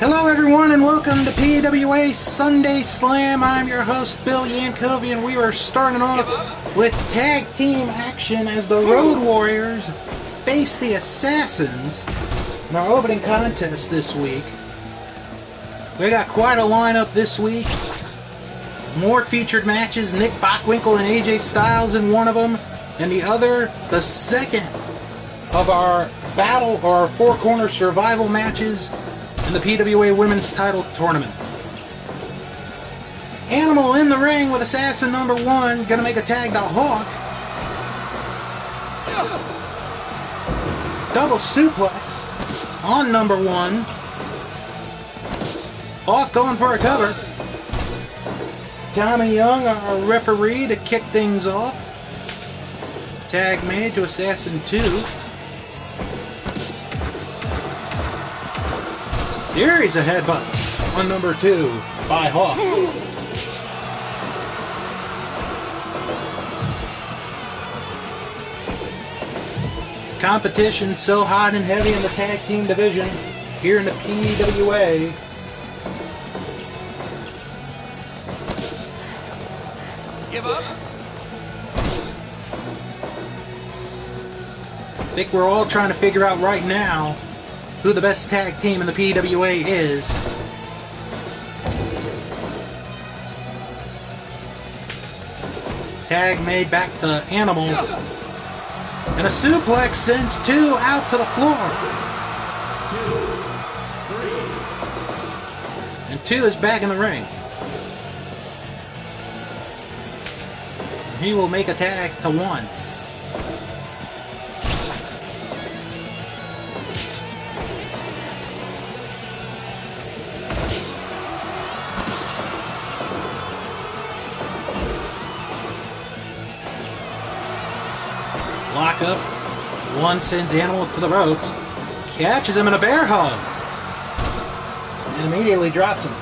Hello everyone and welcome to PWA Sunday Slam. I'm your host Bill Yankovi and we are starting off with tag team action as the Road Warriors face the Assassins in our opening contest this week. We got quite a lineup this week. More featured matches, Nick Bockwinkel and AJ Styles in one of them, and the other, the second of our battle or our four-corner survival matches in the PWA Women's Title Tournament. Animal in the ring with Assassin number 1, gonna make a tag to Hawk. Double suplex on number 1. Hawk going for a cover. Tommy Young, our referee, to kick things off. Tag made to Assassin 2. Series of headbutts on number 2 by Hawk. Competition so hot and heavy in the tag team division here in the PWA. Give up. I think we're all trying to figure out right now who the best tag team in the PWA is. Tag made back to Animal. And a suplex sends 2 out to the floor. 2, 3. And 2 is back in the ring. He will make a tag to 1. Lock up. 1 sends Animal to the ropes. Catches him in a bear hug. And immediately drops him.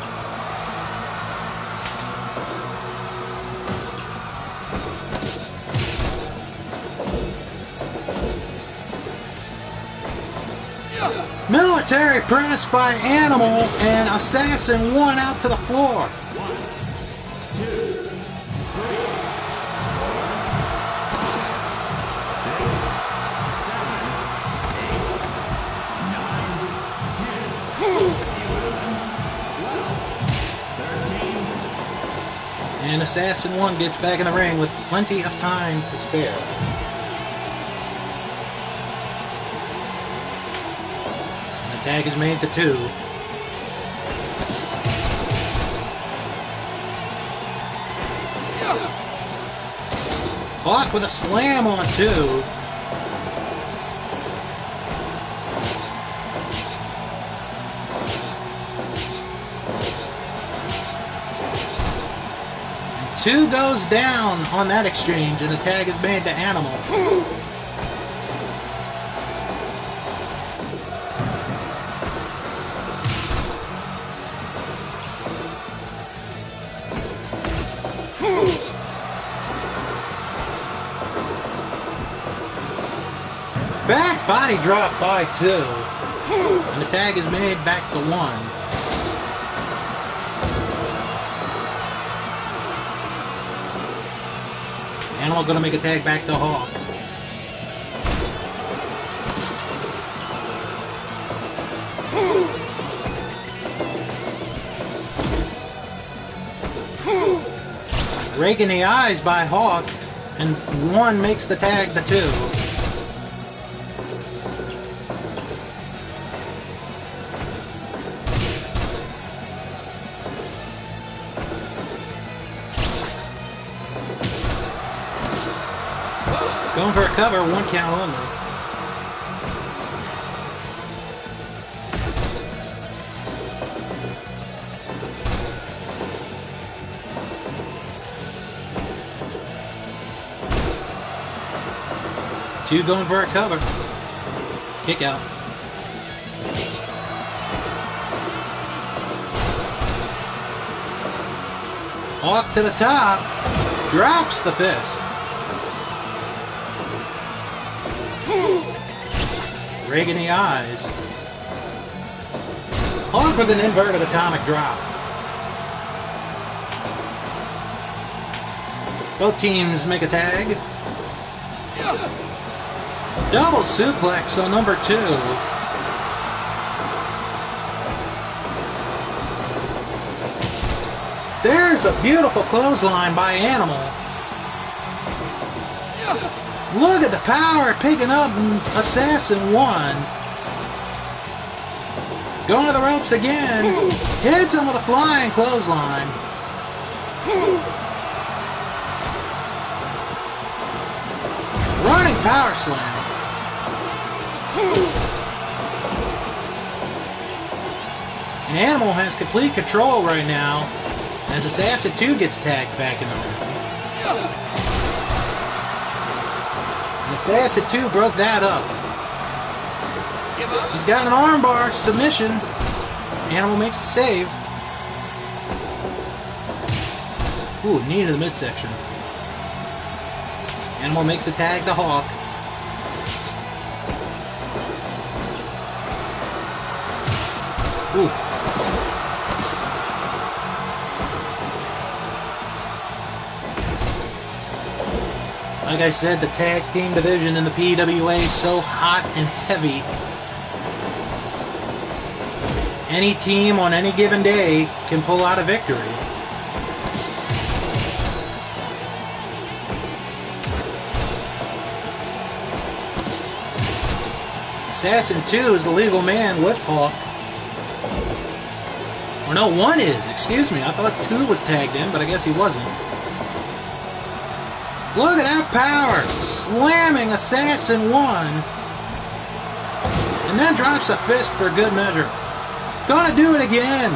Military press by Animal, and Assassin 1 out to the floor. 1, 2, 3, 4, 5, 6, 7, 8, 9, 10, 11, 13. And Assassin 1 gets back in the ring with plenty of time to spare. Tag is made to 2. Hawk with a slam on 2. And 2 goes down on that exchange, and the tag is made to Animal. Back body drop by 2. And the tag is made back to 1. Animal gonna make a tag back to Hawk. Rake in the eyes by Hawk, and 1 makes the tag to 2. Going for a cover, 1 count only. Two going for a cover. Kick out. Hawk to the top. Drops the fist. Rig in the eyes. Hawk with an inverted atomic drop. Both teams make a tag. Double suplex on number 2. There's a beautiful clothesline by Animal. Look at the power picking up Assassin 1. Going to the ropes again. Hits him with a flying clothesline. Running power slam. And Animal has complete control right now as Assassin 2 gets tagged back in the ring. And Assassin 2 broke that up. He's got an armbar submission. Animal makes the save. Ooh, knee to the midsection. Animal makes the tag to Hawk. Oof. Like I said, the tag team division in the PWA is so hot and heavy. Any team on any given day can pull out a victory. Assassin 2 is the legal man with Hawk. Or no, 1 is, excuse me. I thought 2 was tagged in, but I guess he wasn't. Look at that power! Slamming Assassin 1. And then drops a fist for good measure. Gonna do it again!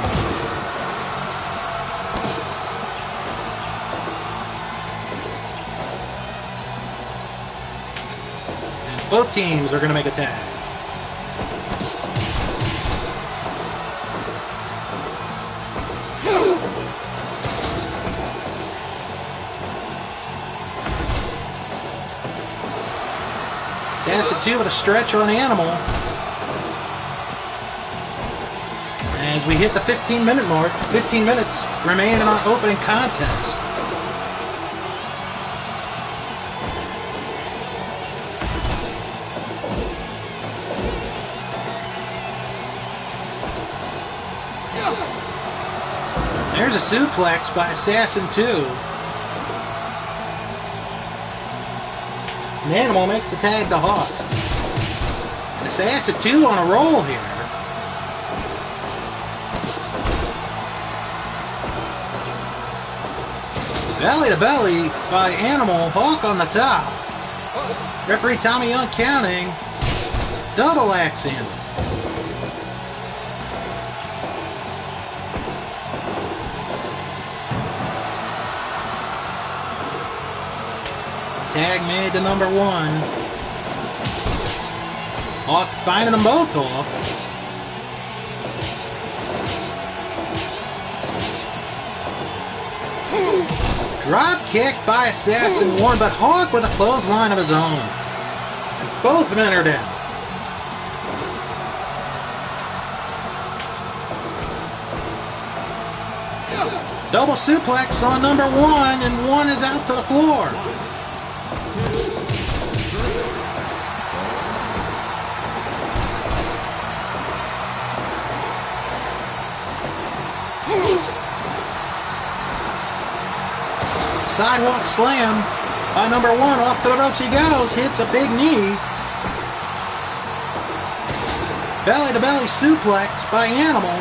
And both teams are gonna make a tag. Assassin 2 with a stretch on Animal. As we hit the 15-minute mark, 15 minutes remain in our opening contest. There's a suplex by Assassin 2. And Animal makes the tag to Hawk. And Assassin 2 on a roll here. Belly to belly by Animal. Hawk on the top. Referee Tommy Young counting. Double axe in. Tag made to number 1. Hawk finding them both off. Drop kick by Assassin 1, but Hawk with a clothesline of his own. And both men are down. Double suplex on number 1, and 1 is out to the floor. Sidewalk slam by number 1. Off to the ropes he goes. Hits a big knee. Belly to belly suplex by Animal.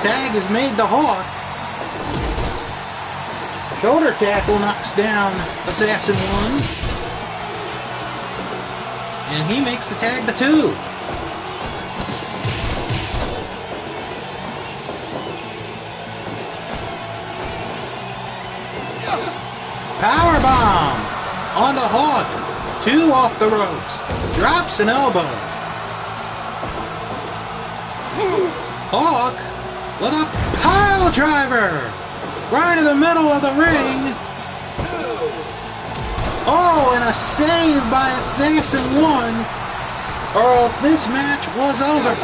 Tag is made to Hawk. Shoulder tackle knocks down Assassin 1. And he makes the tag to 2. Powerbomb onto Hawk. 2 off the ropes. Drops an elbow. Hawk with a pile driver. Right in the middle of the ring. Oh, and a save by Assassin 1. Or else this match was over.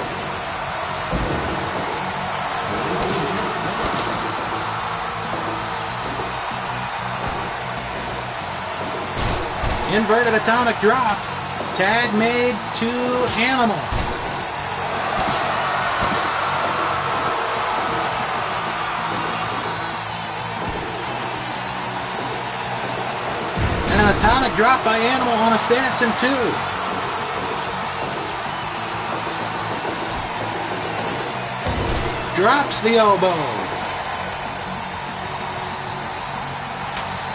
Inverted atomic drop. Tag made to Animal. And an atomic drop by Animal on Assassin 2. Drops the elbow.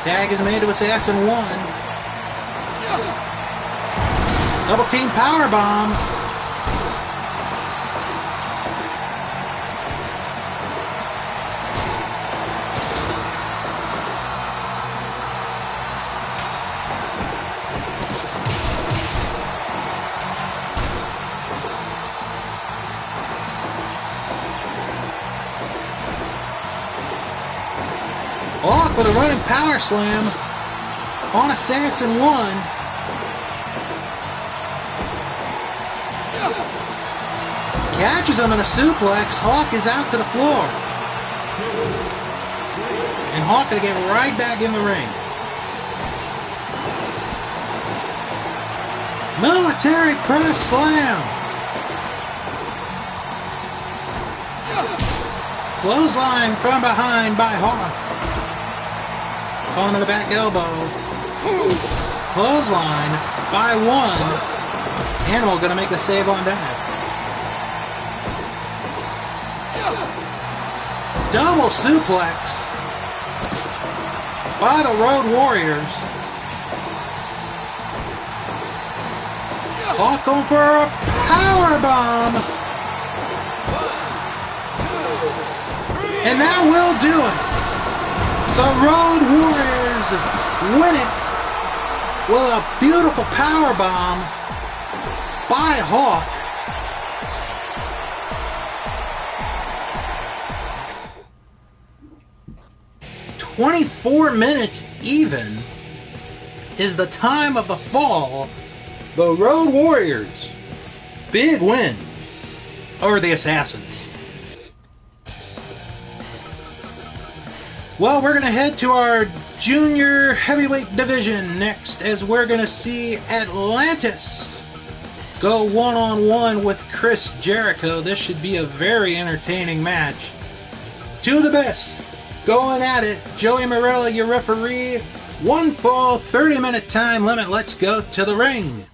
Tag is made to Assassin 1. Double team power bomb. Hawk with a running power slam on Assassin 1. Catches him in a suplex. Hawk is out to the floor. And Hawk gonna get right back in the ring. Military press slam. Clothesline from behind by Hawk. Onto the back elbow. Clothesline by 1. Animal gonna make the save on that. Double suplex by the Road Warriors. Hawk going for a power bomb. And that will do it. The Road Warriors win it with a beautiful power bomb by Hawk. 24 minutes even is the time of the fall. The Road Warriors, big win over the Assassins. Well, we're going to head to our junior heavyweight division next, as we're going to see Atlantis go one-on-one with Chris Jericho. This should be a very entertaining match. Two of the best going at it. Joey Morella, your referee. One fall, 30-minute time limit. Let's go to the ring.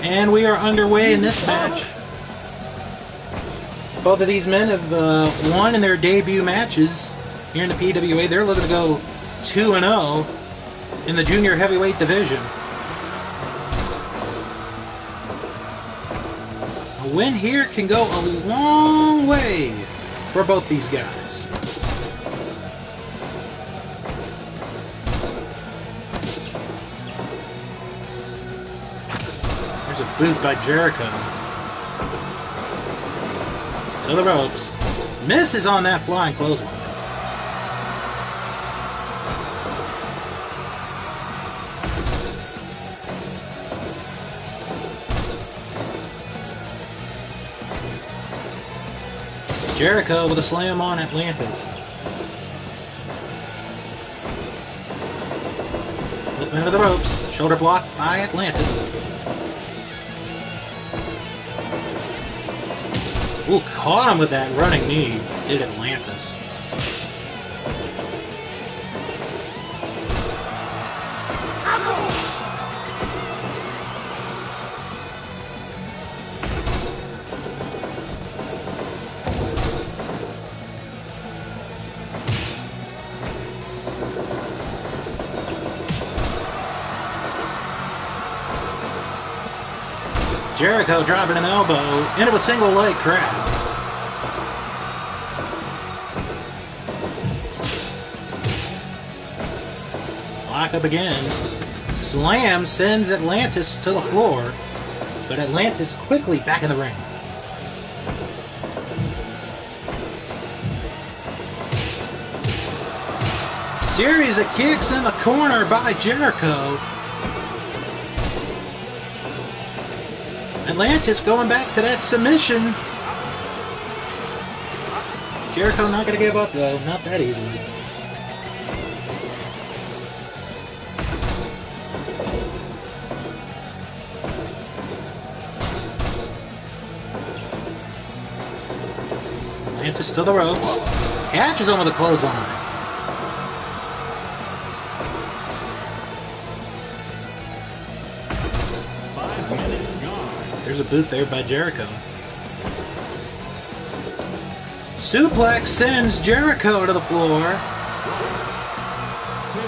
And we are underway in this match. Both of these men have won in their debut matches here in the PWA. They're looking to go 2-0 in the junior heavyweight division. A win here can go a long way for both these guys. There's a boot by Jericho. To the ropes. Misses on that flying clothesline. Jericho with a slam on Atlantis. Flipping into the ropes. Shoulder block by Atlantis. Ooh, caught him with that running knee. Did Atlantis. Jericho dropping an elbow into a single leg crab. Lock up again. Slam sends Atlantis to the floor, but Atlantis quickly back in the ring. Series of kicks in the corner by Jericho. Atlantis going back to that submission. Jericho not going to give up though, not that easily. Atlantis to the ropes. Catches him with a clothesline. There's a boot there by Jericho. Suplex sends Jericho to the floor. 1, 2,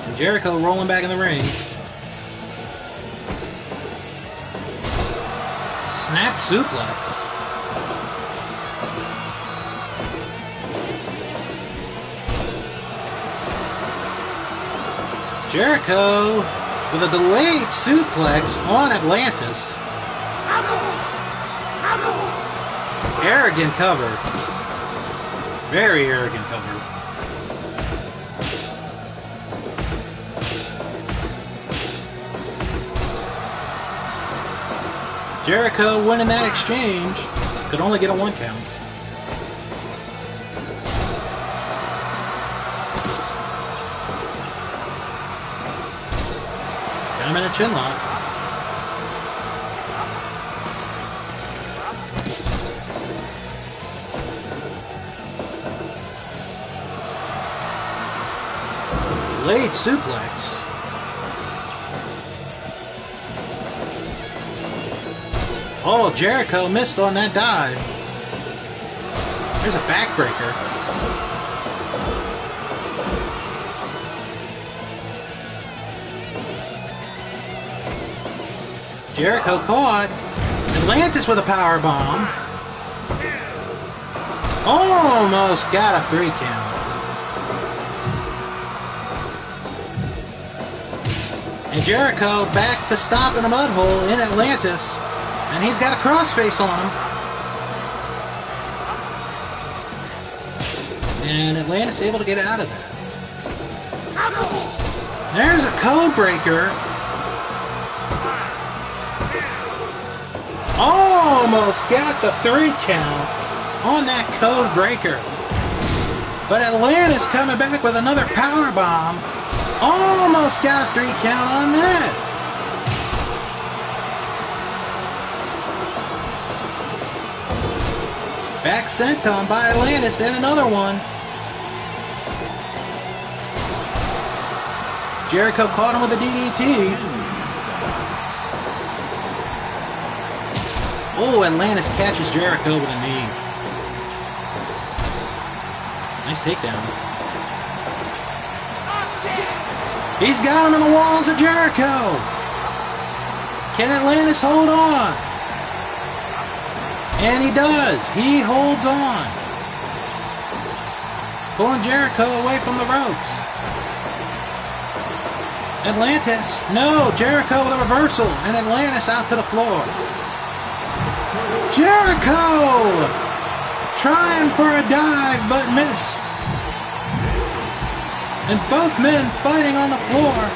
3. And Jericho rolling back in the ring. Snap suplex. Jericho with a delayed suplex on Atlantis. Arrogant cover. Very arrogant cover. Jericho winning that exchange. Could only get a 1 count. Got him in a chin lock. Late suplex. Oh, Jericho missed on that dive. There's a backbreaker. Jericho caught. Atlantis with a power bomb. Almost got a 3 count. And Jericho back to stop in the mud hole in Atlantis. And he's got a crossface on him. And Atlantis able to get out of that. There's a code breaker. Almost got the 3 count on that code breaker. But Atlantis coming back with another power bomb. Almost got a 3 count on that. Back senton by Atlantis and another one. Jericho caught him with a DDT. Oh, Atlantis catches Jericho with a knee. Nice takedown. He's got him in the walls of Jericho. Can Atlantis hold on? And he does. He holds on. Pulling Jericho away from the ropes. Atlantis. No, Jericho with a reversal. And Atlantis out to the floor. Jericho! Trying for a dive, but missed. And both men fighting on the floor.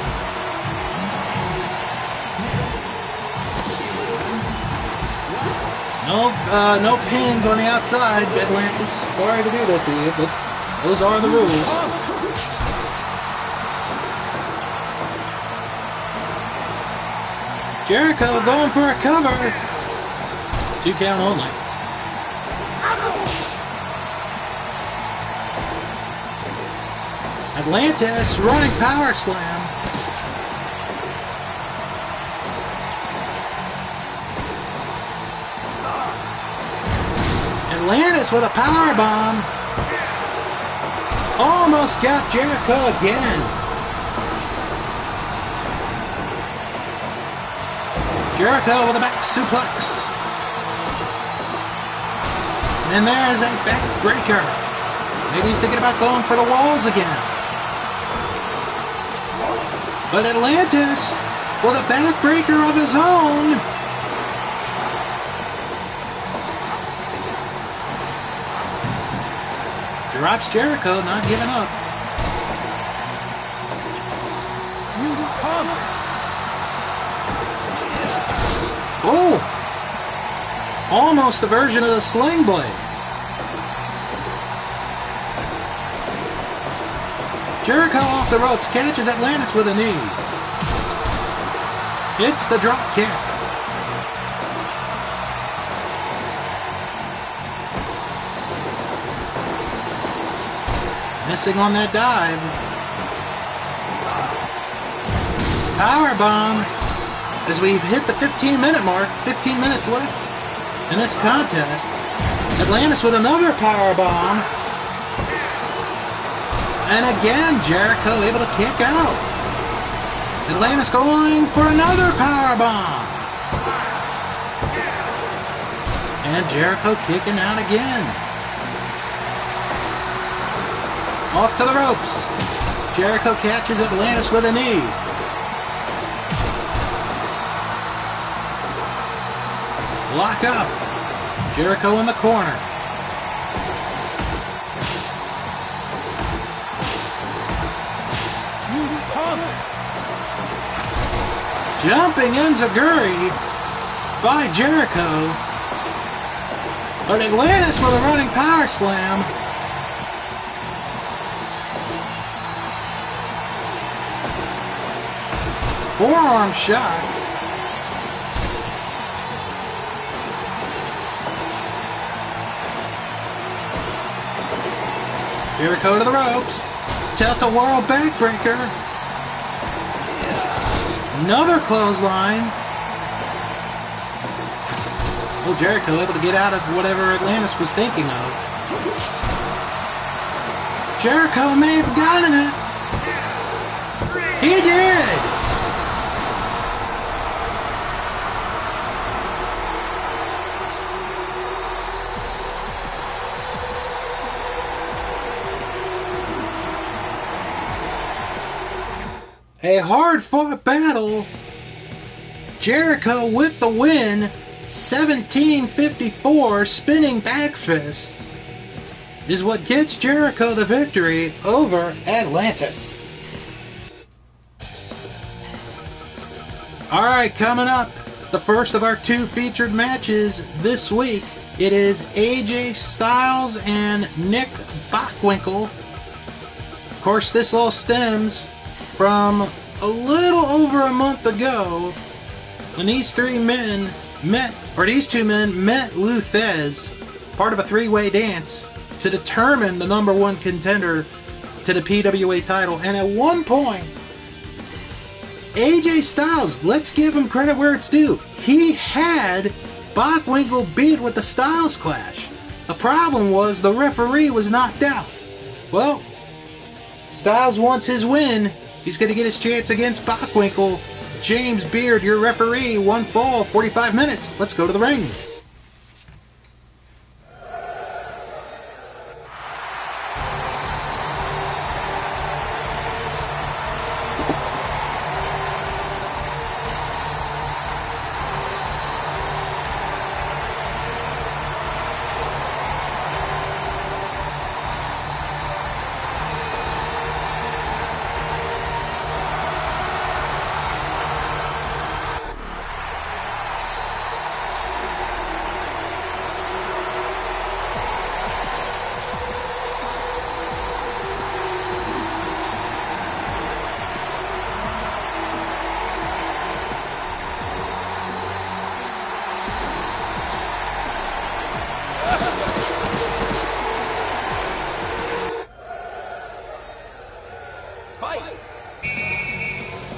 No pins on the outside, Atlantis. Sorry to do that to you, but those are the rules. Jericho going for a cover. 2 count only. Atlantis running power slam. Atlantis with a power bomb. Almost got Jericho again. Jericho with a back suplex. And there's a backbreaker. Maybe he's thinking about going for the walls again. But Atlantis with a backbreaker of his own. Drops Jericho, not giving up. Oh! Almost a version of the Sling Blade. Jericho off the ropes, catches Atlantis with a knee. Hits the drop kick. Missing on that dive. Powerbomb. As we've hit the 15-minute mark, 15 minutes left in this contest. Atlantis with another powerbomb. And again, Jericho able to kick out. Atlantis going for another powerbomb. And Jericho kicking out again. Off to the ropes. Jericho catches Atlantis with a knee. Lock up. Jericho in the corner. Jumping enziguri by Jericho. But Atlantis with a running power slam. Forearm shot. Jericho to the ropes. Tilt-a-whirl backbreaker. Another clothesline. Oh, Jericho able to get out of whatever Atlantis was thinking of. Jericho may have gotten it. He did. A hard-fought battle. Jericho with the win. 1754 spinning back fist is what gets Jericho the victory over Atlantis. Alright, coming up, the first of our two featured matches this week. It is AJ Styles and Nick Bockwinkel. Of course, this all stems from a little over a month ago when these two men met Lou Thesz, part of a three-way dance to determine the number one contender to the PWA title. And at one point, AJ Styles, let's give him credit where it's due, he had Bockwinkel beat with the Styles Clash. The problem was the referee was knocked out. Well, Styles wants his win. He's going to get his chance against Bockwinkel. James Beard, your referee. One fall, 45 minutes. Let's go to the ring.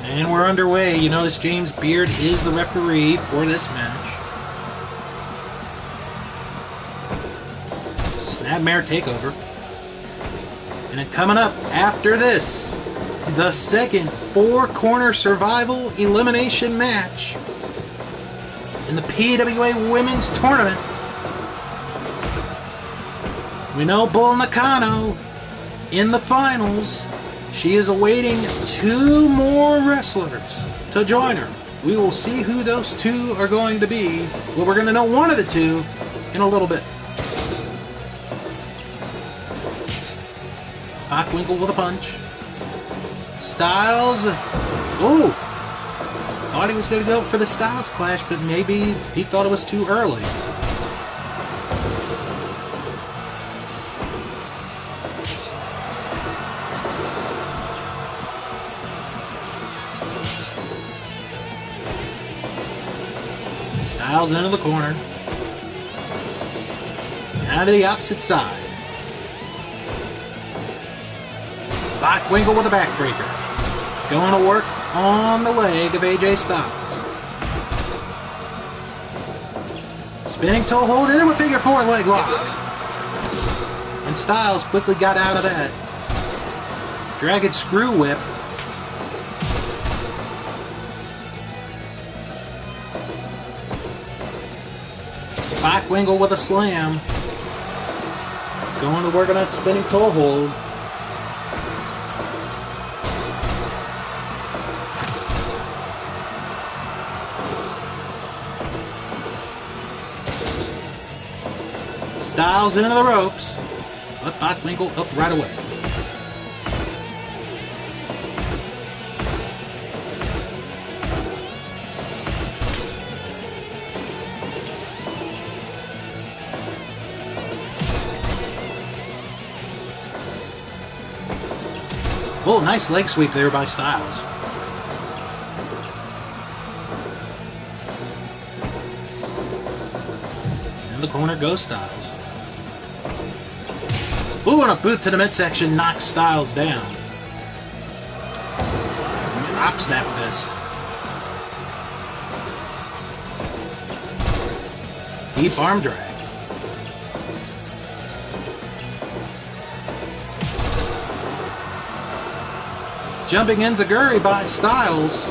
And we're underway. You notice James Beard is the referee for this match. Snapmare takeover. And then coming up after this, the second four-corner survival elimination match in the PWA Women's Tournament. We know Bull Nakano in the finals. She is awaiting 2 more wrestlers to join her. We will see who those 2 are going to be. Well, we're going to know one of the 2 in a little bit. Bockwinkel with a punch. Styles. Oh! Thought he was going to go for the Styles Clash, but maybe he thought it was too early. Styles into the corner. Down to the opposite side. Bockwinkel with a backbreaker. Going to work on the leg of AJ Styles. Spinning toe hold into a figure 4 leg lock. And Styles quickly got out of that. Dragon screw whip. Bockwinkel with a slam. Going to work on that spinning toe hold. Styles into the ropes. But Bockwinkel up right away. Oh, nice leg sweep there by Styles. In the corner goes Styles. Ooh, and a boot to the midsection knocks Styles down. Drops that fist. Deep arm drag. Jumping enziguri by Styles.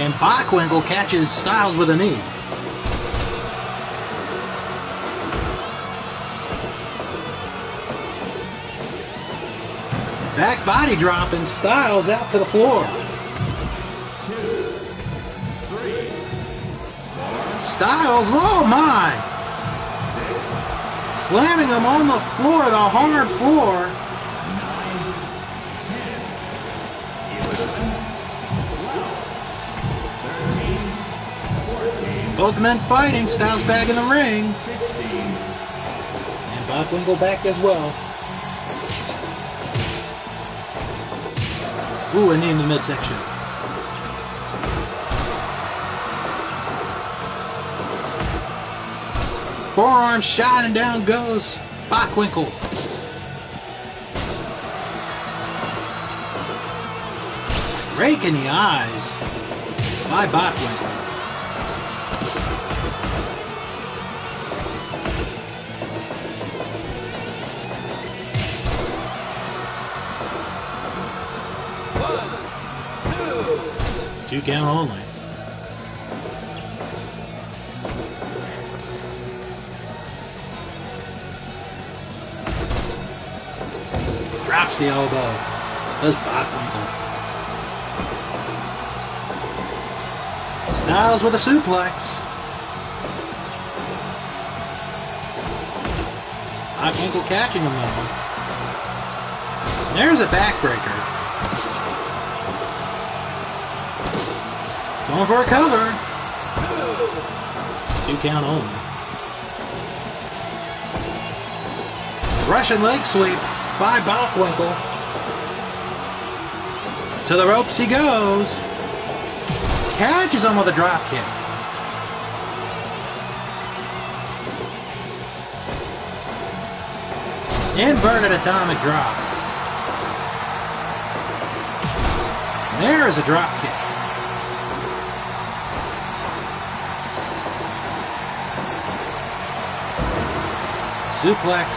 And Bockwinkel catches Styles with a knee. Back body drop and Styles out to the floor. 2, 3, Styles, oh my! 6, Slamming him on the floor, the hard floor. 9, 10, 11, 12, 13, 14, Both men fighting, Styles back in the ring. 16. And Bockwinkel back as well. Ooh, a knee in the midsection. Forearm shot and down goes Bockwinkel. Rake in the eyes by Bockwinkel. Two count only. Drops the elbow. Does Bockwinkel. Styles with a suplex. Bockwinkel catching him though. There's a backbreaker. Going for a cover. 2 count only. Russian leg sweep by Bockwinkel. To the ropes he goes. Catches him with a drop kick. Inverted atomic drop. There is a drop kick. Suplex.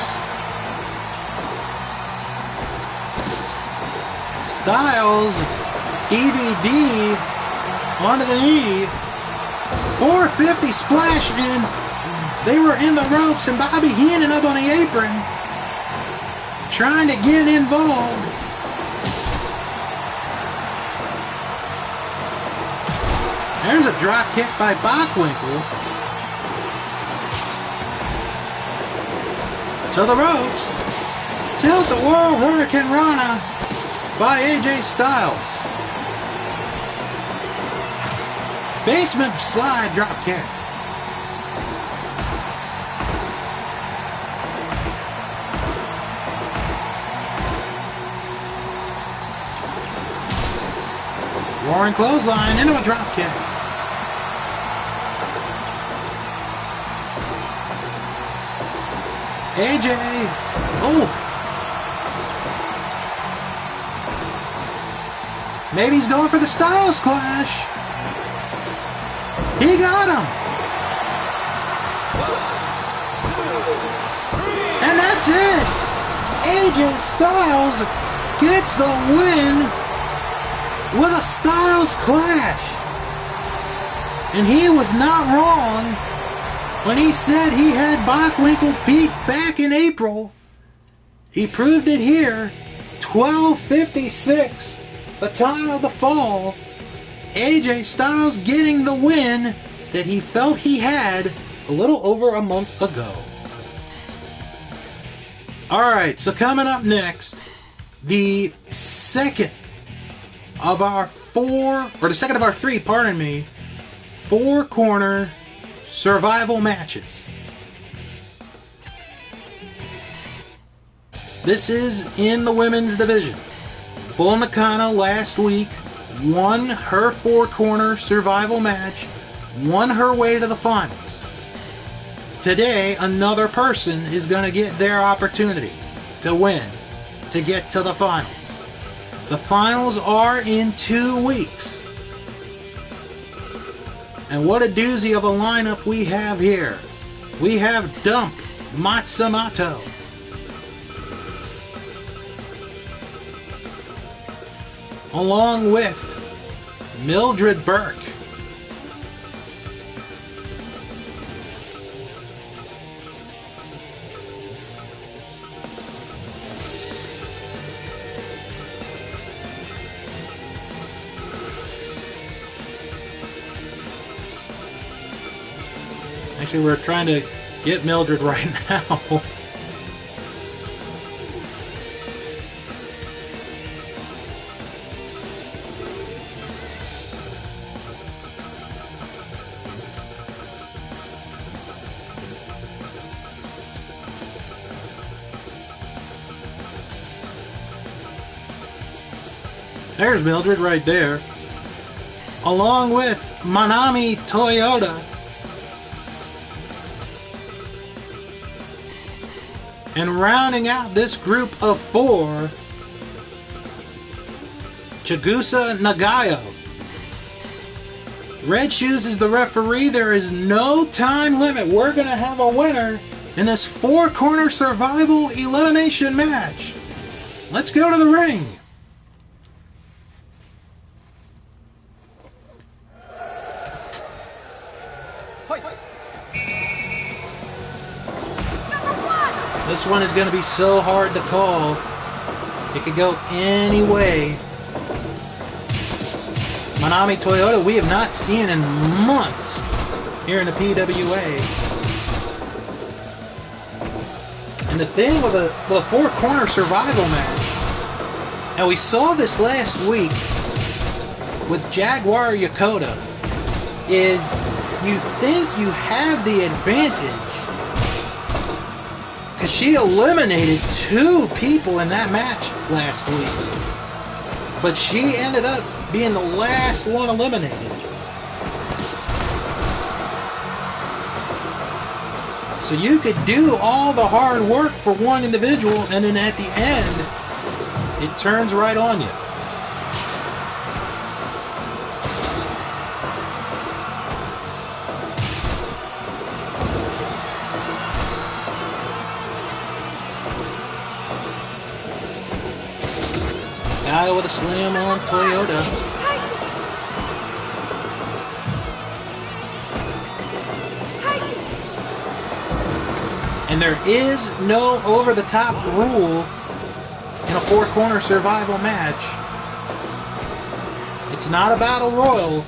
Styles DVD onto the knee. 450 splash, and they were in the ropes, and Bobby Heenan up on the apron trying to get involved. There's a drop kick by Bockwinkel to the ropes. Tilt the World Hurricane Rana by AJ Styles. Basement slide drop kick. Roaring clothesline into a drop kick. AJ. Oof. Maybe he's going for the Styles Clash. He got him. And that's it. AJ Styles gets the win with a Styles Clash. And he was not wrong when he said he had Bockwinkel beat back in April. He proved it here. 12:56, the time of the fall. AJ Styles getting the win that he felt he had a little over a month ago. Alright, so coming up next, the second of our three, four-corner survival matches. This is in the women's division. Bull Nakano last week won her four-corner survival match, won her way to the finals. Today, another person is going to get their opportunity to win, to get to the finals. The finals are in 2 weeks. And what a doozy of a lineup we have here. We have Dump Matsumoto, along with Mildred Burke. Actually, we're trying to get Mildred right now. There's Mildred right there, along with Manami Toyota and rounding out this group of 4, Chigusa Nagayo. Red Shoes is the referee. There is no time limit. We're going to have a winner in this 4-corner survival elimination match. Let's go to the ring. This one is going to be so hard to call. It could go any way. Manami Toyota, we have not seen in months here in the PWA. And the thing with a 4-corner survival match, and we saw this last week with Jaguar Yokota, is you think you have the advantage because she eliminated 2 people in that match last week. But she ended up being the last one eliminated. So you could do all the hard work for one individual, and then at the end, it turns right on you. Nagayo with a slam on Toyota. And there is no over-the-top rule in a four-corner survival match. It's not a battle royal.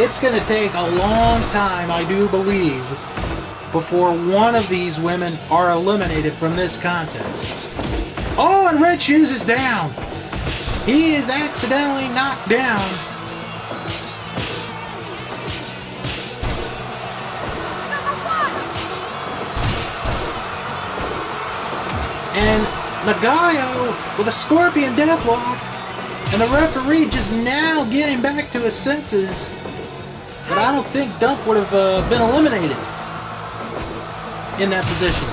It's going to take a long time, I do believe, before one of these women are eliminated from this contest. Oh, and Red Shoes is down. He is accidentally knocked down. And Nagayo with a Scorpion Deathlock, and the referee just now getting back to his senses. But I don't think Dump would have been eliminated in that position.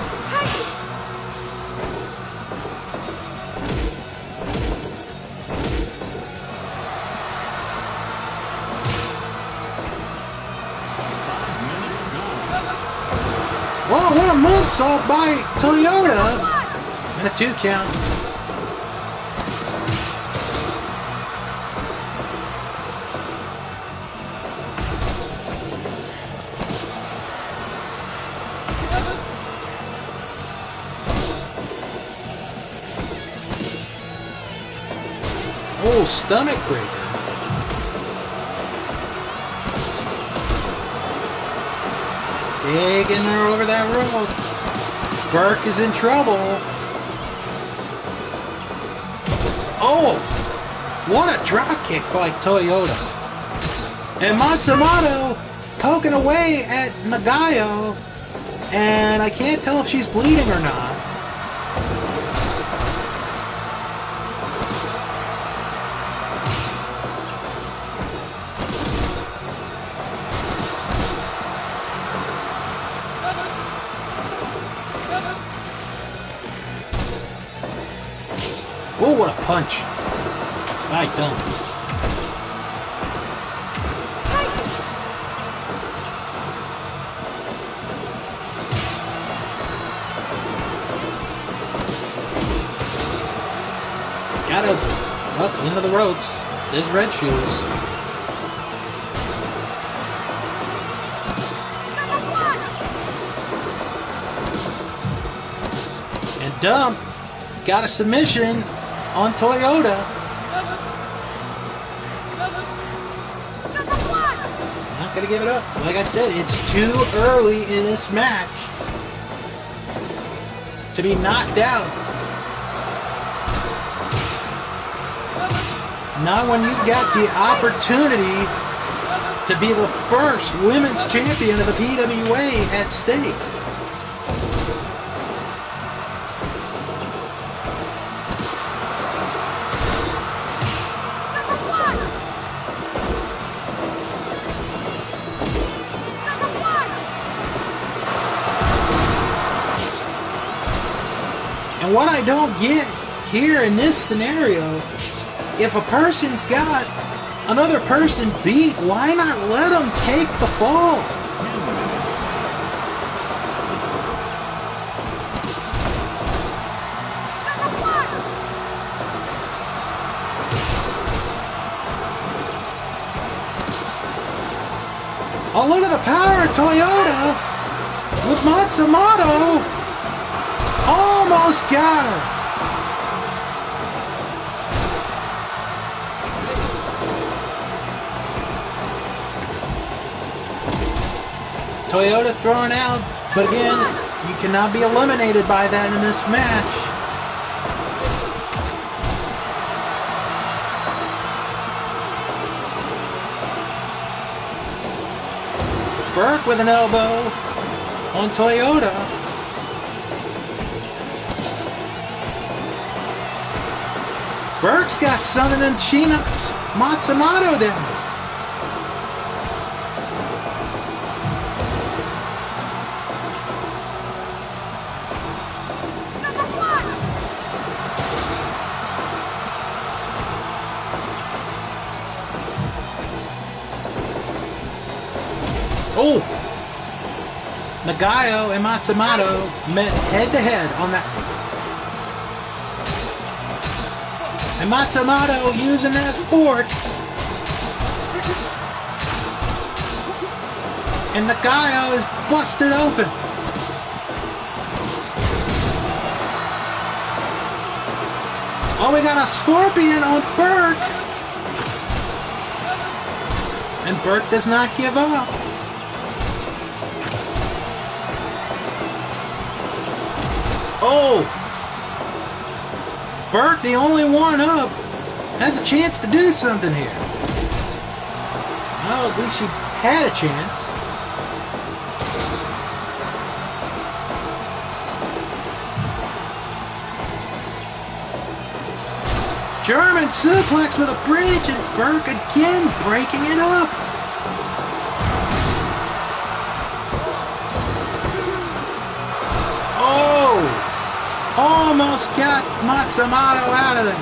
Whoa, what a moonsault by Toyota! And a 2 count. Oh, stomach breaker. Taking her over that road. Burke is in trouble. Oh, what a drop kick by Toyota. And Matsumoto poking away at Nagayo. And I can't tell if she's bleeding or not. Oh, what a punch. I don't. Got up into the ropes. Says Red Shoes. And Dump got a submission on Toyota. Not gonna give it up. Like I said, it's too early in this match to be knocked out. Not when you've got the opportunity to be the first women's champion of the PWA at stake. And what I don't get here in this scenario, if a person's got another person beat, why not let them take the fall? Oh, look at the power of Toyota with Matsumoto. Almost got her. Toyota thrown out, but again, you cannot be eliminated by that in this match. Burke with an elbow on Toyota. Burke's got something and she knocks Matsumoto down. Oh! Nagayo and Matsumoto met head-to-head on that. And Matsumoto using that fork. And Nagayo is busted open. Oh, we got a scorpion on Burke. And Burke does not give up. Oh! Burke, the only one up, has a chance to do something here. Well, at least she had a chance. German suplex with a bridge, and Burke again breaking it up. Oh! Almost got Matsumoto out of there.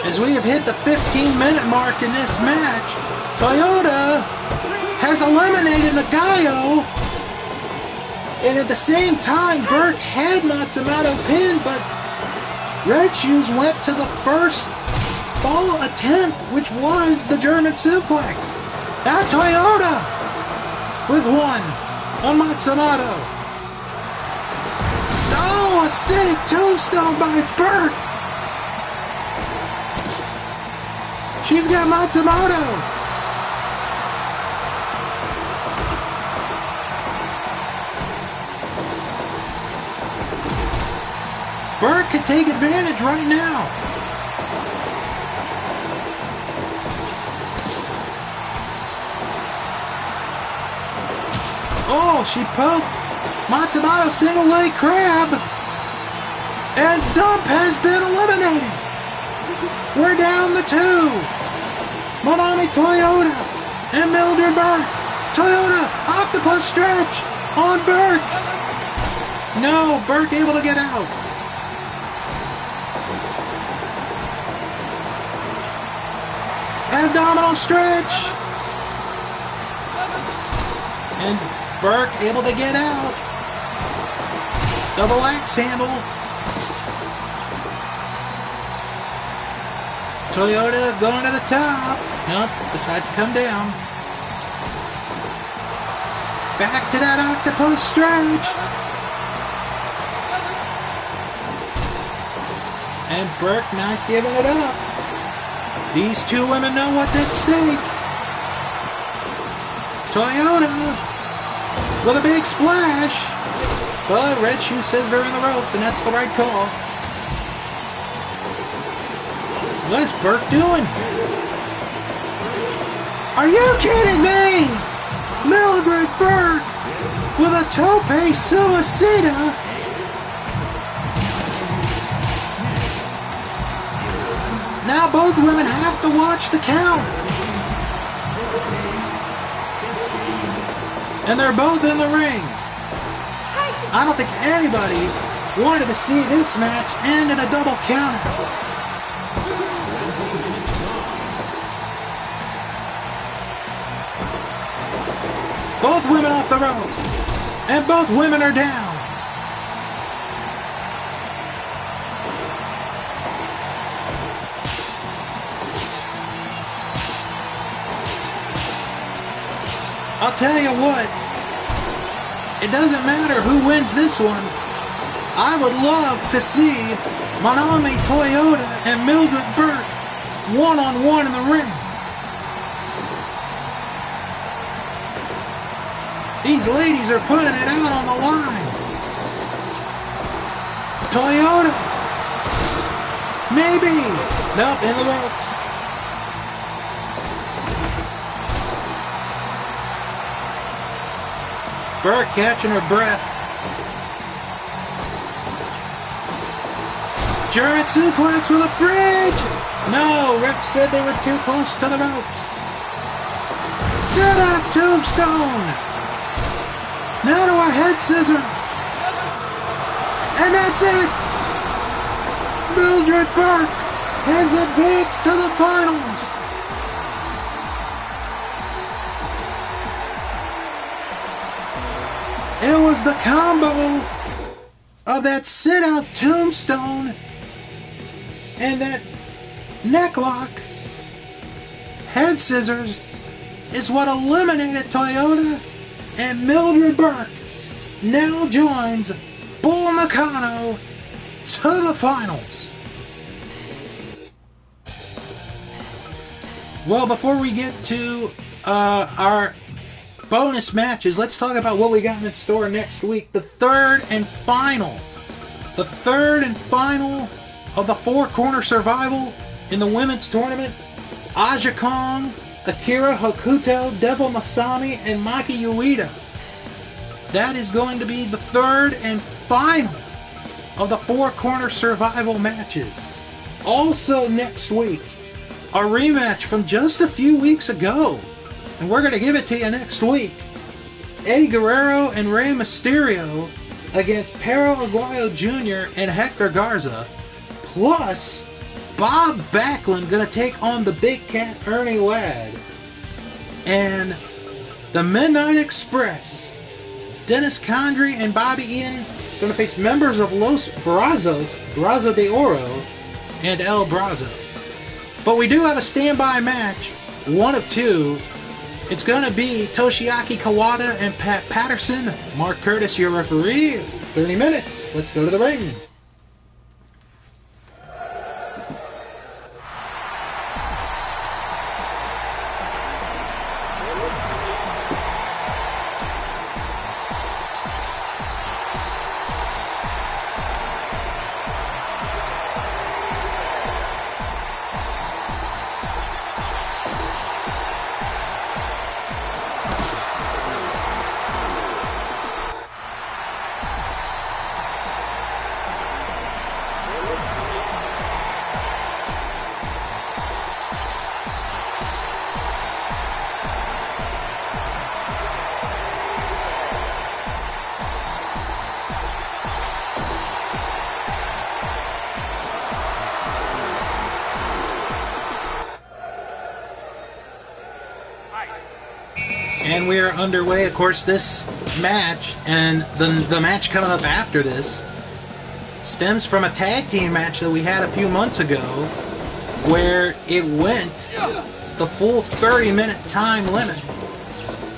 As we have hit the 15-minute mark in this match, Toyota has eliminated Nagayo. And at the same time, Burke had Matsumoto pinned, but Red Shoes went to the first fall attempt, which was the German suplex. Now Toyota with one on Matsumoto. Oh, a sitting tombstone by Burke. She's got Matsumoto. Burke could take advantage right now. Oh, she poked Matsumoto single leg crab. And Dump has been eliminated. We're down to two. Manami Toyota and Mildred Burke. Toyota, octopus stretch on Burke. No, Burke able to get out. Abdominal stretch. And Burke able to get out. Double axe handle. Toyota going to the top. Nope, decides to come down. Back to that octopus stretch. And Burke not giving it up. These two women know what's at stake. Toyota with a big splash. But Red Shoe says they're in the ropes, and that's the right call. What is Burke doing? Are you kidding me? Mildred Burke with a tope suicida. Now both women have to watch the count. And they're both in the ring. I don't think anybody wanted to see this match end in a double countout. Both women off the ropes. And both women are down. I'll tell you what, it doesn't matter who wins this one. I would love to see Manami Toyota and Mildred Burke one-on-one in the ring. These ladies are putting it out on the line. Toyota. Maybe. Nope, in the ropes. Burke catching her breath. German suplex with a bridge. No, ref said they were too close to the ropes. Set up tombstone. Now to a head scissors. And that's it. Mildred Burke has advanced to the finals. It was the combo of that sit-out tombstone and that necklock head scissors is what eliminated Toyota, and Mildred Burke now joins Bull Nakano to the finals. Well, before we get to our bonus matches, let's talk about what we got in store next week. The third and final of the four-corner survival in the women's tournament. Aja Kong, Akira Hokuto, Devil Masami, and Maki Ueda. That is going to be the third and final of the four-corner survival matches. Also next week, a rematch from just a few weeks ago. And we're going to give it to you next week. Eddie Guerrero and Rey Mysterio against Perro Aguayo Jr. and Hector Garza. Plus, Bob Backlund going to take on the Big Cat Ernie Ladd. And the Midnight Express, Dennis Condrey and Bobby Eaton, going to face members of Los Brazos, Brazo de Oro, and El Brazo. But we do have a standby match, one of two. It's going to be Toshiaki Kawada and Pat Patterson. Mark Curtis, your referee. 30 minutes. Let's go to the ring. And we are underway. Of course, this match and the match coming up after this stems from a tag team match that we had a few months ago where it went the full 30-minute time limit.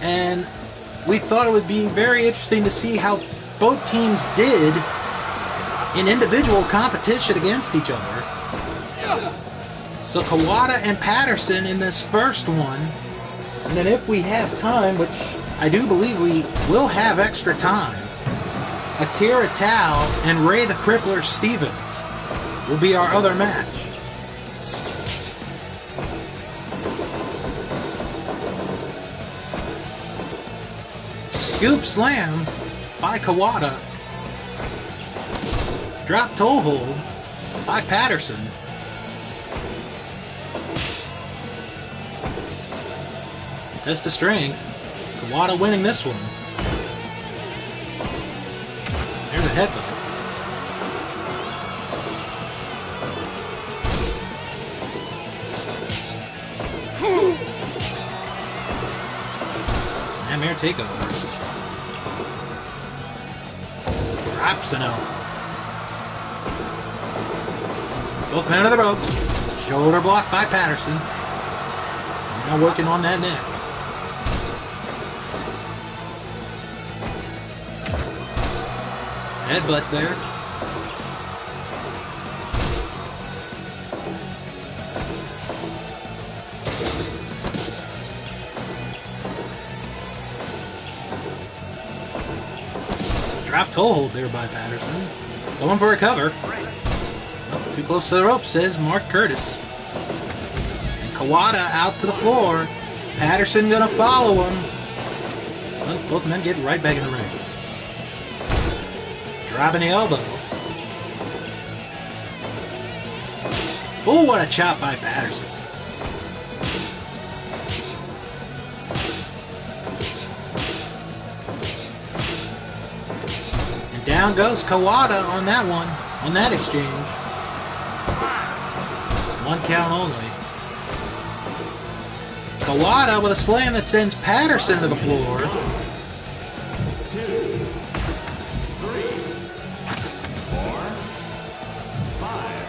And we thought it would be very interesting to see how both teams did in individual competition against each other. So Kawada and Patterson in this first one. And then if we have time, which I do believe we will have extra time, Akira Tao and Ray the Crippler Stevens will be our other match. Scoop Slam by Kawada. Drop toe hold by Patterson. Test of strength. Kawada winning this one. There's a headbutt. Slam air takeover. Drops an elbow. Both men under the ropes. Shoulder block by Patterson. Now working on that neck. Headbutt there. Drop toe hold there by Patterson. Going for a cover. Oh, too close to the rope, says Mark Curtis. And Kawada out to the floor. Patterson gonna follow him. Well, both men get right back in the ring. Dropping the elbow. Oh, what a chop by Patterson. And down goes Kawada on that one, on that exchange. 1 count only. Kawada with a slam that sends Patterson to the floor. 2, 3, 4, 5,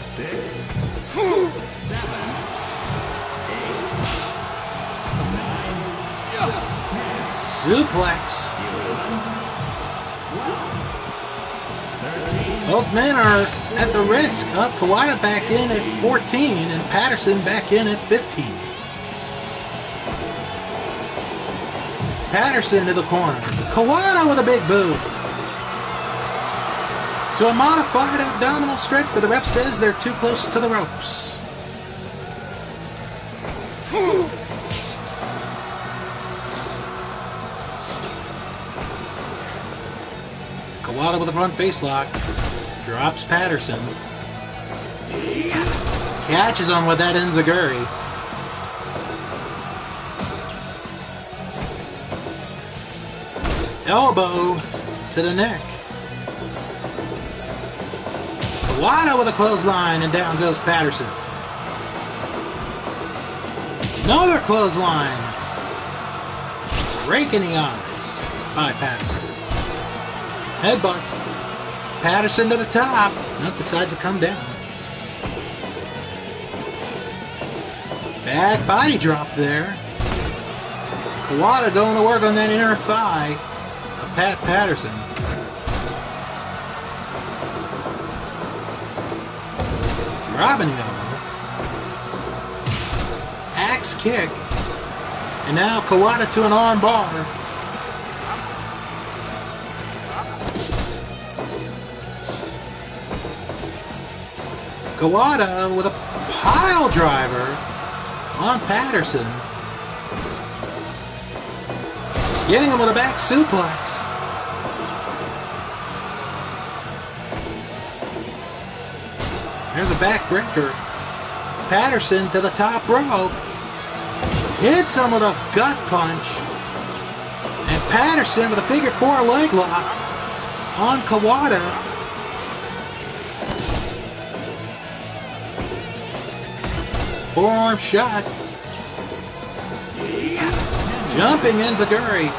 6, 7, 8, 9, 10. Suplex. 13. Both men are at the risk of Kawada back in at 14 and Patterson back in at 15. Patterson to the corner. Kawada with a big boot. To a modified abdominal stretch, but the ref says they're too close to the ropes. Kawada with a front face lock. Drops Patterson. Catches him with that enziguri. Elbow to the neck. Kawada with a clothesline, and down goes Patterson. Another clothesline. Rake in the eyes by Patterson. Headbutt. Patterson to the top. Nope, decides to come down. Bad body drop there. Kawada going to work on that inner thigh of Pat Patterson. Dropping the elbow. Axe kick. And now Kawada to an arm bar. Kawada with a pile driver on Patterson. Getting him with a back suplex. There's a backbreaker. Patterson to the top rope. Hits him with a gut punch. And Patterson with a figure 4 leg lock on Kawada. Forearm shot. Jumping enziguri.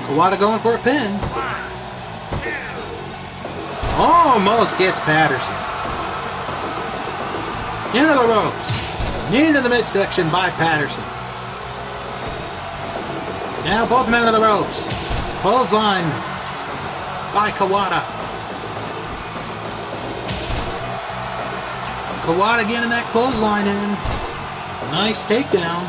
Kawada going for a pin. Almost gets Patterson. Into the ropes. Knee to the midsection by Patterson. Now both men to the ropes. Clothesline by Kawada. Kawada getting that clothesline in. Nice takedown.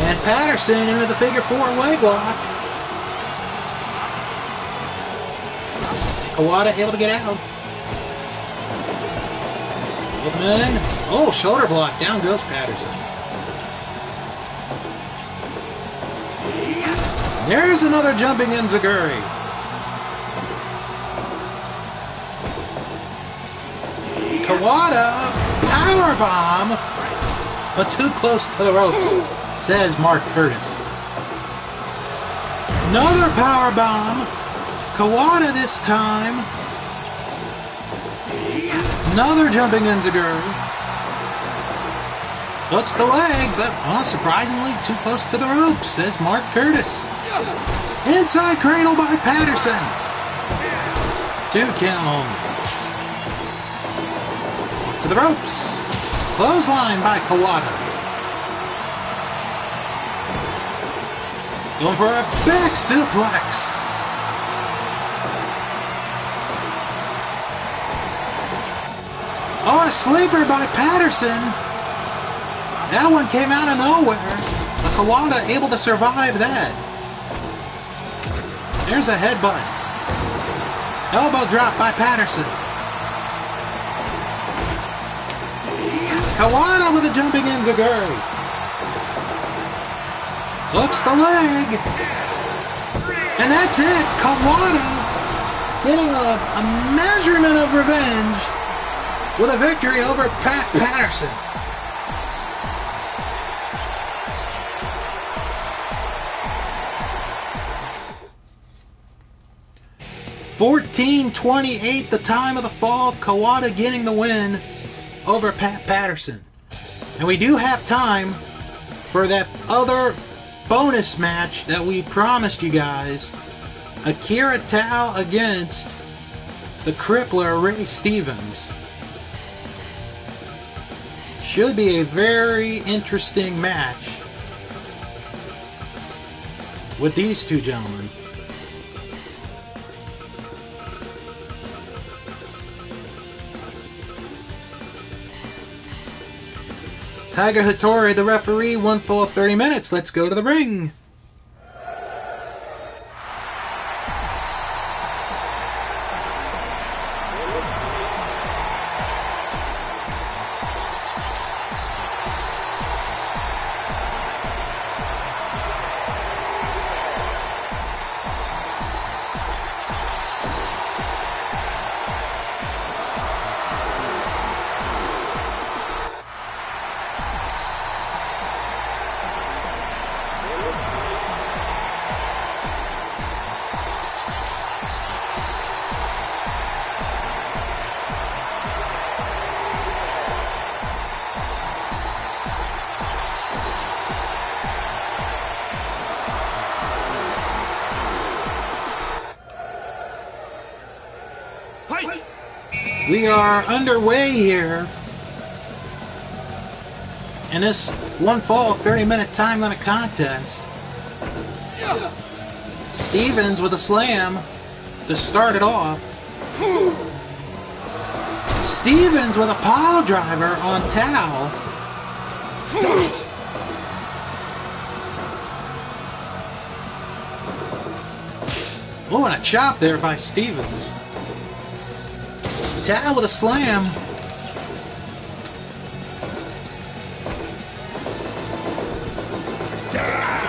And Patterson into the figure 4 leg lock. Kawada able to get out. Both men. Oh, shoulder block. Down goes Patterson. There's another jumping enziguri. Kawada, powerbomb, but too close to the ropes, says Mark Curtis. Another powerbomb. Kawada this time. Another jumping enziguri. Hooks the leg, but surprisingly too close to the ropes, says Mark Curtis. Inside cradle by Patterson. 2 count only. Off to the ropes. Clothesline by Kawada. Going for a back suplex. Oh, a sleeper by Patterson. That one came out of nowhere. But Kawada able to survive that. There's a headbutt. Elbow drop by Patterson. Kawada with a jumping enziguri. Hooks the leg. And that's it. Kawada getting a measurement of revenge with a victory over Pat Patterson. 14:28, the time of the fall. Kawada getting the win over Pat Patterson. And we do have time for that other bonus match that we promised you guys. Akira Tao against the crippler Ray Stevens. Should be a very interesting match with these two gentlemen. Tiger Hattori, the referee, 1 full 30 minutes. Let's go to the ring. We are underway here in this 1 fall 30-minute time limit contest. Stevens with a slam to start it off. Stevens with a pile driver on Tao. Oh, and a chop there by Stevens. Tao with a slam.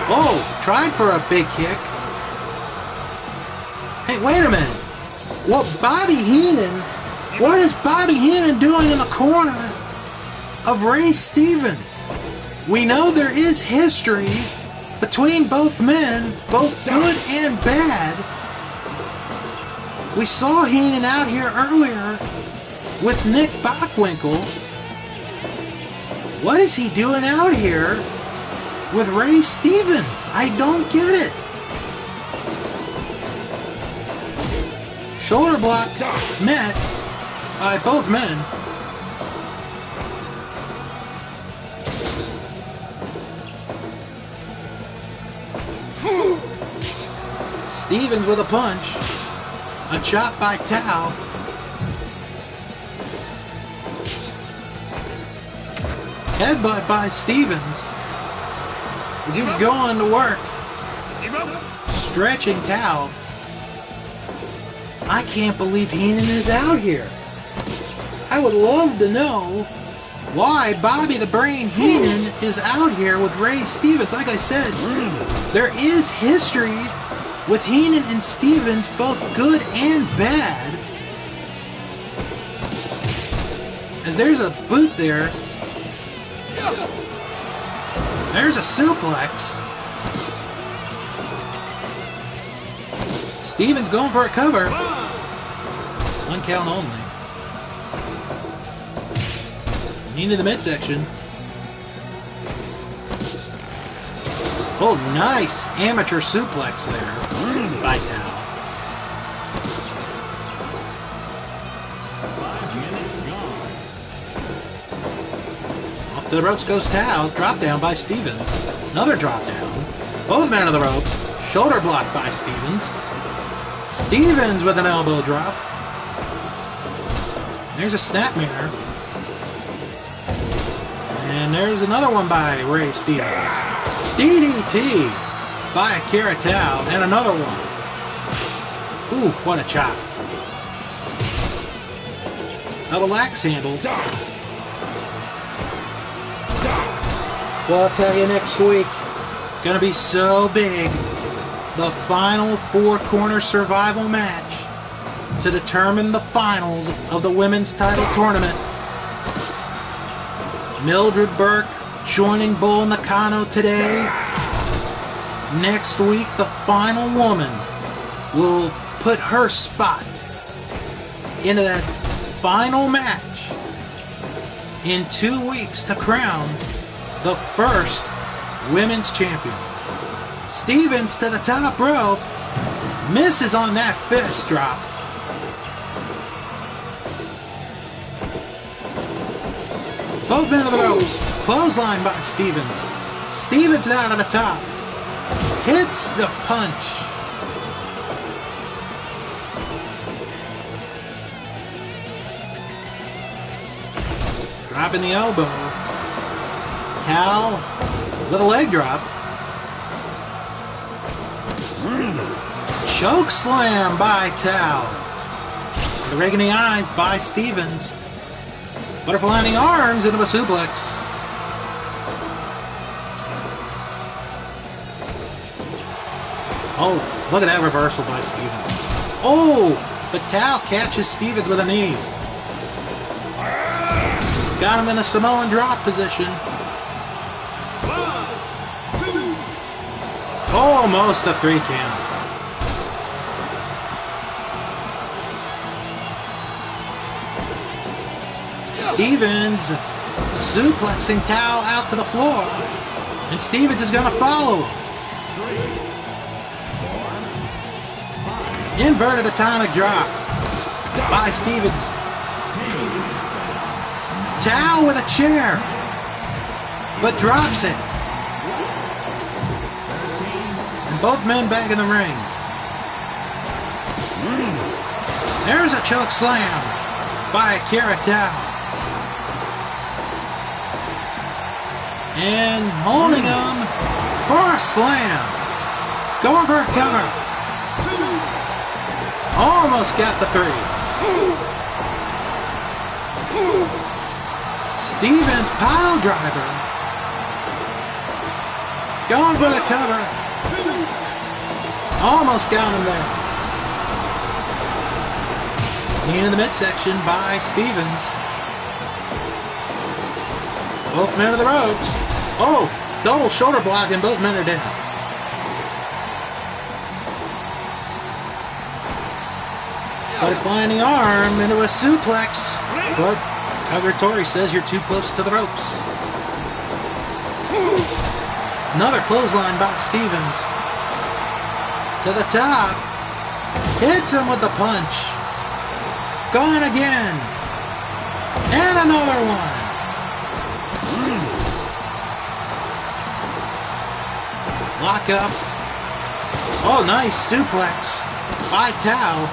Oh, tried for a big kick. Hey, wait a minute. What is Bobby Heenan doing in the corner of Ray Stevens? We know there is history between both men, both good and bad. We saw Heenan out here earlier with Nick Bockwinkel. What is he doing out here with Ray Stevens? I don't get it. Shoulder block met by both men. Stevens with a punch. A chop by Tao. Headbutt by Stevens. He's going to work. Stretching Tao. I can't believe Heenan is out here. I would love to know why Bobby the Brain Heenan is out here with Ray Stevens. Like I said, there is history with Heenan and Stevens, both good and bad. As there's a boot there. There's a suplex. Stevens going for a cover. 1 count only. Knee to the midsection. Oh, nice amateur suplex there by Tao. 5 minutes gone. Off to the ropes goes Tao. Drop down by Stevens. Another drop down. Both men on the ropes. Shoulder block by Stevens. Stevens with an elbow drop. There's a snapmare. And there's another one by Ray Stevens. DDT by Akira Tao, and another one. Ooh, what a chop. Double axe handle. Well, I'll tell you next week, gonna be so big. The final 4-corner survival match to determine the finals of the women's title tournament. Mildred Burke joining Bull Nakano today. Next week, the final woman will put her spot into that final match in 2 weeks to crown the first women's champion. Stevens to the top rope, misses on that fist drop. Both men of the ropes, clothesline by Stevens. Stevens out of the top, hits the punch. Dropping the elbow. Tal with a leg drop. Choke slam by Tal. The rake in the eyes by Stevens. Butterfly in the arms into a suplex. Oh, look at that reversal by Stevens. Oh, but Tal catches Stevens with a knee. Got him in a Samoan drop position. 1, 2. Almost a 3 count. Stevens suplexing Tal out to the floor. And Stevens is going to follow. 3, 4, 5, Inverted atomic drop by Stevens. 10. Tal with a chair, but drops it. And both men back in the ring. There's a choke slam by Akira Tal. And holding him for a slam. Going for a cover. Almost got the 3. Stevens pile driver. Going for the cover. Almost got him there. Knee in the midsection by Stevens. Both men of the ropes. Oh, double shoulder block and both men are down. Butterfly in the arm into a suplex. But Tori says you're too close to the ropes. Another clothesline by Stevens. To the top. Hits him with the punch. Gone again. And another one. Lock up. Oh, nice suplex by Tal.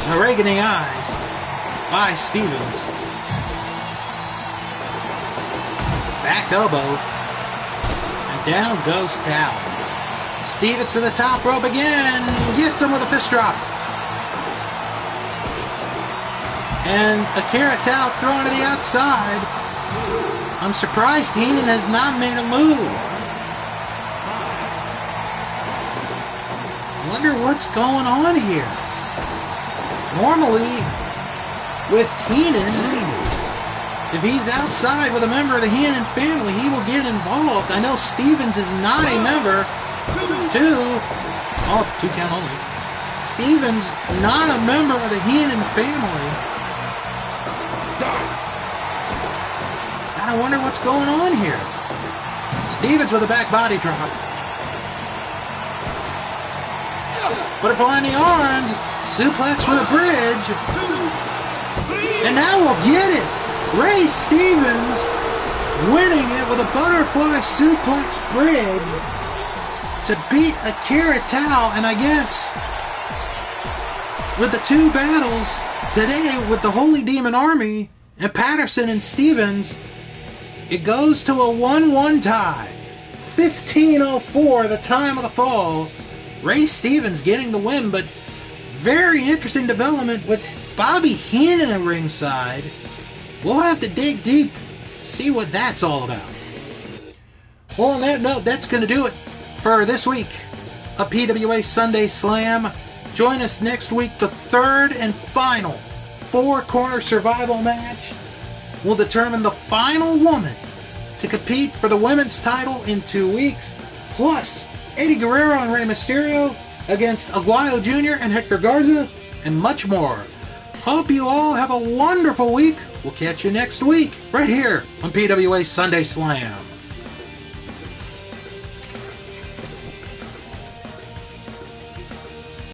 A rake in the eyes by Stevens. Back elbow. And down goes Tal. Stevens to the top rope again. Gets him with a fist drop. And Akira Tal thrown to the outside. I'm surprised Heenan has not made a move. Wonder what's going on here. Normally, with Heenan, if he's outside with a member of the Heenan family, he will get involved. I know Stevens is not a member. 2 count only. Stevens not a member of the Heenan family. I wonder what's going on here. Stevens with a back body drop. Butterfly in the arms. Suplex with a bridge. And now we'll get it. Ray Stevens winning it with a butterfly suplex bridge to beat Akira Tal. And I guess with the 2 battles today with the Holy Demon Army and Patterson and Stevens, it goes to a 1-1 tie. 15:04, the time of the fall. Ray Stevens getting the win, but very interesting development with Bobby Heenan at ringside. We'll have to dig deep, see what that's all about. Well, on that note, that's going to do it for this week of PWA Sunday Slam. Join us next week, the 3rd and final 4-corner survival match will determine the final woman to compete for the women's title in 2 weeks, plus Eddie Guerrero and Rey Mysterio against Aguayo Jr. and Hector Garza, and much more. Hope you all have a wonderful week. We'll catch you next week, right here on PWA Sunday Slam.